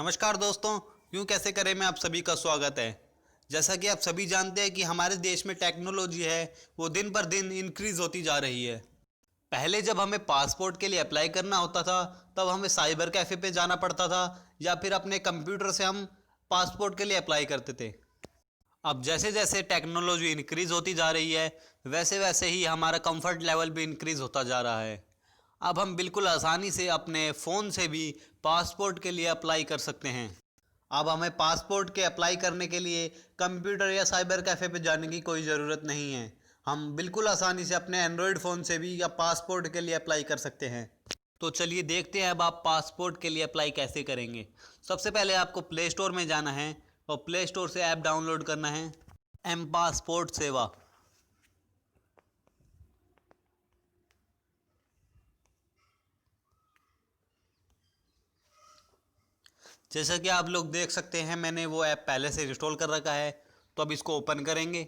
नमस्कार दोस्तों, यूँ कैसे करें में आप सभी का स्वागत है। जैसा कि आप सभी जानते हैं कि हमारे देश में टेक्नोलॉजी है वो दिन पर दिन इंक्रीज़ होती जा रही है। पहले जब हमें पासपोर्ट के लिए अप्लाई करना होता था तब हमें साइबर कैफ़े पे जाना पड़ता था या फिर अपने कंप्यूटर से हम पासपोर्ट के लिए अप्लाई करते थे। अब जैसे जैसे टेक्नोलॉजी इंक्रीज़ होती जा रही है वैसे वैसे ही हमारा कंफर्ट लेवल भी इंक्रीज़ होता जा रहा है। अब हम बिल्कुल आसानी से अपने फ़ोन से भी पासपोर्ट के लिए अप्लाई कर सकते हैं। अब हमें पासपोर्ट के अप्लाई करने के लिए कंप्यूटर या साइबर कैफ़े पे जाने की कोई ज़रूरत नहीं है। हम बिल्कुल आसानी से अपने एंड्रॉयड फ़ोन से भी या पासपोर्ट के लिए अप्लाई कर सकते हैं। तो चलिए देखते हैं अब आप पासपोर्ट के लिए अप्लाई कैसे करेंगे। सबसे पहले आपको प्ले स्टोर में जाना है और प्ले स्टोर से ऐप डाउनलोड करना है, एम पासपोर्ट सेवा। जैसा कि आप लोग देख सकते हैं मैंने वो ऐप पहले से इंस्टॉल कर रखा है, तो अब इसको ओपन करेंगे।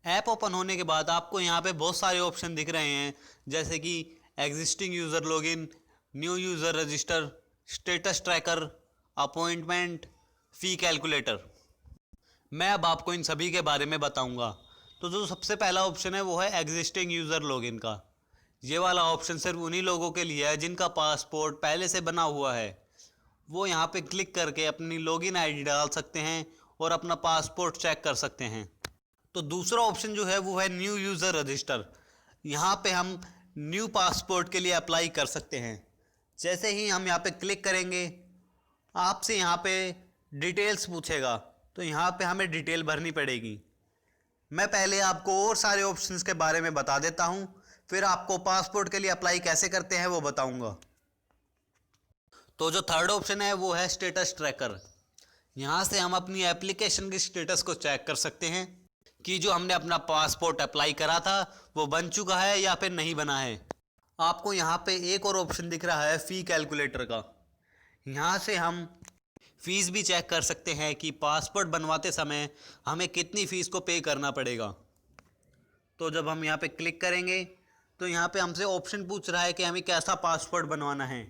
ऐप ओपन होने के बाद आपको यहाँ पे बहुत सारे ऑप्शन दिख रहे हैं, जैसे कि existing user login, new user register, status tracker, appointment, fee calculator. मैं अब आपको इन सभी के बारे में बताऊंगा। तो जो सबसे पहला ऑप्शन है वो है एग्जिस्टिंग यूज़र लॉगिन का। ये वाला ऑप्शन सिर्फ उन्हीं लोगों के लिए है जिनका पासपोर्ट पहले से बना हुआ है। वो यहाँ पे क्लिक करके अपनी लॉगिन आईडी डाल सकते हैं और अपना पासपोर्ट चेक कर सकते हैं। तो दूसरा ऑप्शन जो है वो है न्यू यूज़र रजिस्टर। यहाँ पे हम न्यू पासपोर्ट के लिए अप्लाई कर सकते हैं। जैसे ही हम यहाँ पे क्लिक करेंगे आपसे यहाँ पे डिटेल्स पूछेगा, तो यहाँ पे हमें डिटेल भरनी पड़ेगी। मैं पहले आपको और सारे ऑप्शंस के बारे में बता देता हूँ, फिर आपको पासपोर्ट के लिए अप्लाई कैसे करते हैं वो बताऊँगा। तो जो थर्ड ऑप्शन है वो है स्टेटस ट्रैकर। यहाँ से हम अपनी एप्लीकेशन की स्टेटस को चेक कर सकते हैं कि जो हमने अपना पासपोर्ट अप्लाई करा था वो बन चुका है या फिर नहीं बना है। आपको यहाँ पे एक और ऑप्शन दिख रहा है फ़ी कैलकुलेटर का। यहाँ से हम फ़ीस भी चेक कर सकते हैं कि पासपोर्ट बनवाते समय हमें कितनी फ़ीस को पे करना पड़ेगा। तो जब हम यहाँ पे क्लिक करेंगे तो यहाँ पे हमसे ऑप्शन पूछ रहा है कि हमें कैसा पासपोर्ट बनवाना है,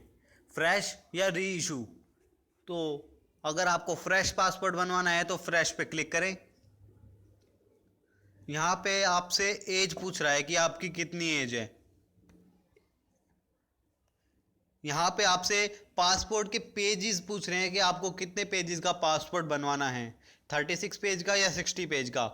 फ्रेश या री इशू। तो अगर आपको फ्रेश पासपोर्ट बनवाना है तो फ्रेश पे क्लिक करें। यहाँ पे आपसे एज पूछ रहा है कि आपकी कितनी एज है। यहाँ पे आपसे पासपोर्ट के पेजेस पूछ रहे हैं कि आपको कितने पेजेस का पासपोर्ट बनवाना है, 36 पेज का या 60 पेज का।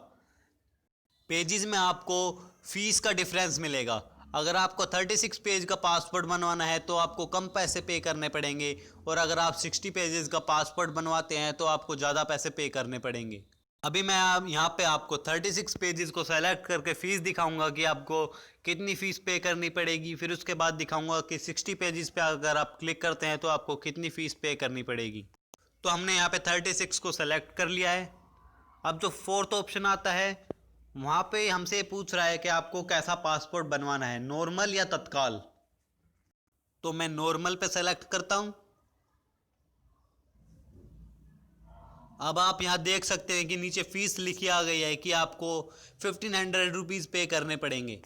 पेजेस में आपको फीस का डिफरेंस मिलेगा। अगर आपको 36 पेज का पासपोर्ट बनवाना है तो आपको कम पैसे पे करने पड़ेंगे, और अगर आप 60 पेजेस का पासपोर्ट बनवाते हैं तो आपको ज़्यादा पैसे पे करने पड़ेंगे। अभी मैं यहाँ पे आपको 36 पेजेस को सेलेक्ट करके फ़ीस दिखाऊंगा कि आपको कितनी फ़ीस पे करनी पड़ेगी। फिर उसके बाद दिखाऊंगा कि 60 पेजेस पे अगर आप क्लिक करते हैं तो आपको कितनी फ़ीस पे करनी पड़ेगी। तो हमने यहाँ पे 36 को सेलेक्ट कर लिया है। अब जो फोर्थ ऑप्शन आता है वहाँ पे हमसे पूछ रहा है कि आपको कैसा पासपोर्ट बनवाना है, नॉर्मल या तत्काल। तो मैं नॉर्मल पे सेलेक्ट करता हूँ। अब आप यहाँ देख सकते हैं कि नीचे फीस लिखी आ गई है कि आपको 1500 रुपीज़ पे करने पड़ेंगे।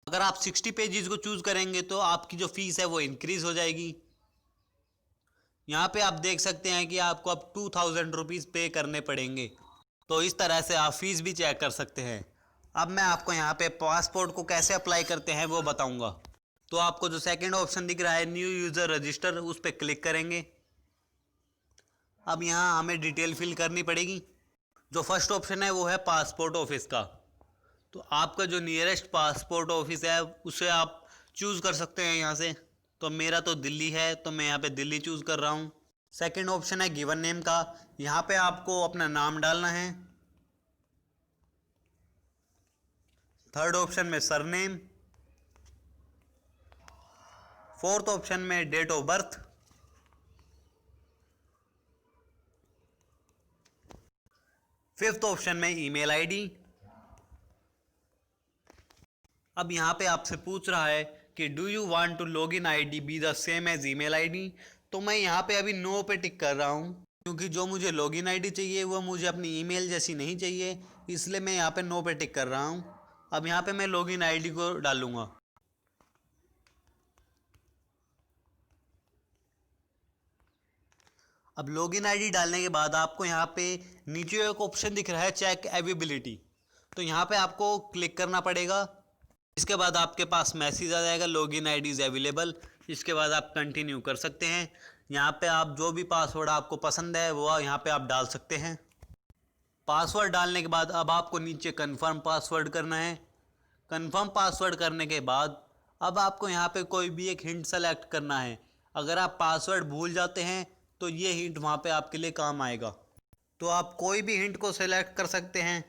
अगर आप 60 पेजेस को चूज़ करेंगे तो आपकी जो फीस है वो इंक्रीज़ हो जाएगी। यहाँ पे आप देख सकते हैं कि आपको अब 2000 रुपीज़ पे करने पड़ेंगे। तो इस तरह से आप फीस भी चेक कर सकते हैं। अब मैं आपको यहाँ पे पासपोर्ट को कैसे अप्लाई करते हैं वो बताऊँगा। तो आपको जो सेकंड ऑप्शन दिख रहा है न्यू यूज़र रजिस्टर, उस पर क्लिक करेंगे। अब यहाँ हमें डिटेल फिल करनी पड़ेगी। जो फर्स्ट ऑप्शन है वो है पासपोर्ट ऑफिस का। तो आपका जो नियरेस्ट पासपोर्ट ऑफिस है उसे आप चूज़ कर सकते हैं यहाँ से। तो मेरा तो दिल्ली है तो मैं यहाँ पे दिल्ली चूज़ कर रहा हूँ। सेकंड ऑप्शन है गिवन नेम का। यहाँ पे आपको अपना नाम डालना है। थर्ड ऑप्शन में सरनेम। फोर्थ ऑप्शन में date of birth. Fifth option में ईमेल आईडी। अब यहाँ पे आपसे पूछ रहा है कि do you want to log in I D be the same as email ID. तो मैं यहाँ पे अभी नो पे टिक कर रहा हूँ, क्योंकि जो मुझे लॉगिन आईडी चाहिए वो मुझे अपनी ईमेल जैसी नहीं चाहिए, इसलिए मैं यहाँ पे नो पे टिक कर रहा हूँ। अब यहाँ पे मैं लॉगिन आईडी को डालूँगा। अब लॉगिन आईडी डालने के बाद आपको यहाँ पे नीचे एक ऑप्शन दिख रहा है चेक अवेलेबिलिटी, तो यहाँ पे आपको क्लिक करना पड़ेगा। इसके बाद आपके पास मैसेज आ जाएगा लॉगिन आईडी इज़ अवेलेबल। इसके बाद आप कंटिन्यू कर सकते हैं। यहाँ पे आप जो भी पासवर्ड आपको पसंद है वो यहाँ पे आप डाल सकते हैं। पासवर्ड डालने के बाद अब आपको नीचे कंफर्म पासवर्ड करना है। कंफर्म पासवर्ड करने के बाद अब आपको यहाँ पे कोई भी एक हिंट सेलेक्ट करना है। अगर आप पासवर्ड भूल जाते हैं तो ये हिंट वहाँ पे आपके लिए काम आएगा। तो आप कोई भी हिंट को सेलेक्ट कर सकते हैं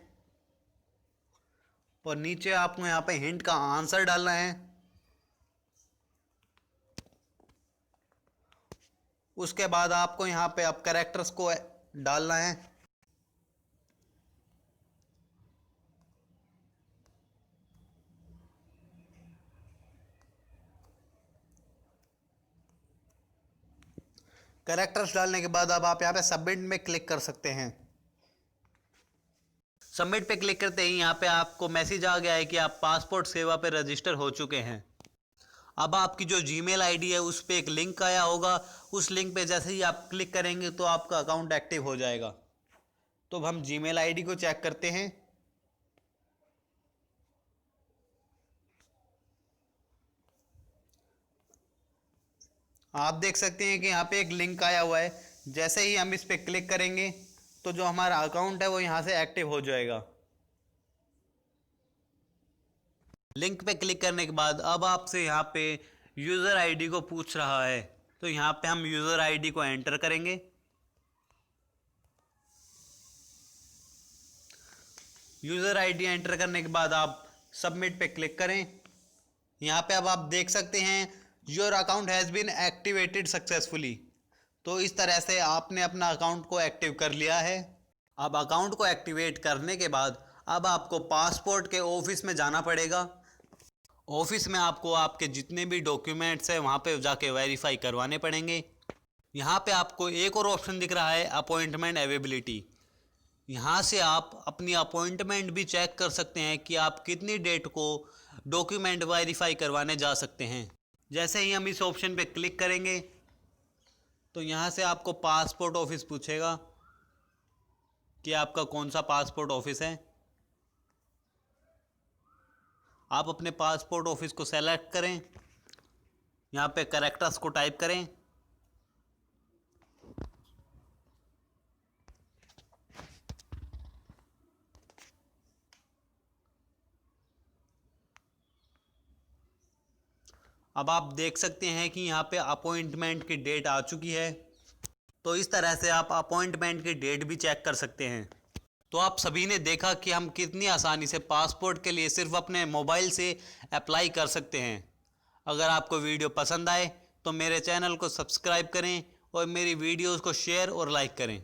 और नीचे आपको यहाँ पे हिंट का आंसर डालना है। उसके बाद आपको यहाँ पे अब कैरेक्टर्स को डालना है। कैरेक्टर्स डालने के बाद अब आप यहाँ पे सबमिट में क्लिक कर सकते हैं। सबमिट पे क्लिक करते ही यहाँ पे आपको मैसेज आ गया है कि आप पासपोर्ट सेवा पे रजिस्टर हो चुके हैं। अब आपकी जो जीमेल आईडी है उस पर एक लिंक आया होगा, उस लिंक पे जैसे ही आप क्लिक करेंगे तो आपका अकाउंट एक्टिव हो जाएगा। तो अब हम जीमेल आईडी को चेक करते हैं। आप देख सकते हैं कि यहाँ पे एक लिंक आया हुआ है। जैसे ही हम इस पर क्लिक करेंगे तो जो हमारा अकाउंट है वो यहाँ से एक्टिव हो जाएगा। लिंक पे क्लिक करने के बाद अब आपसे यहाँ पे यूज़र आईडी को पूछ रहा है, तो यहाँ पे हम यूज़र आईडी को एंटर करेंगे। यूज़र आईडी एंटर करने के बाद आप सबमिट पे क्लिक करें। यहाँ पे अब आप देख सकते हैं your account has been activated successfully. तो इस तरह से आपने अपना अकाउंट को एक्टिव कर लिया है। अब अकाउंट को एक्टिवेट करने के बाद अब आपको पासपोर्ट के ऑफिस में जाना पड़ेगा। ऑफिस में आपको आपके जितने भी डॉक्यूमेंट्स हैं वहाँ पे जाके वेरीफाई करवाने पड़ेंगे। यहाँ पे आपको एक और ऑप्शन दिख रहा है अपॉइंटमेंट अवेलेबिलिटी। यहाँ से आप अपनी अपॉइंटमेंट भी चेक कर सकते हैं कि आप कितनी डेट को डॉक्यूमेंट वेरीफाई करवाने जा सकते हैं। जैसे ही हम इस ऑप्शन पे क्लिक करेंगे तो यहाँ से आपको पासपोर्ट ऑफिस पूछेगा कि आपका कौन सा पासपोर्ट ऑफिस है। आप अपने पासपोर्ट ऑफिस को सेलेक्ट करें, यहाँ पे कैरेक्टर्स को टाइप करें। अब आप देख सकते हैं कि यहाँ पे अपॉइंटमेंट की डेट आ चुकी है। तो इस तरह से आप अपॉइंटमेंट की डेट भी चेक कर सकते हैं। तो आप सभी ने देखा कि हम कितनी आसानी से पासपोर्ट के लिए सिर्फ अपने मोबाइल से अप्लाई कर सकते हैं। अगर आपको वीडियो पसंद आए तो मेरे चैनल को सब्सक्राइब करें और मेरी वीडियोस को शेयर और लाइक करें।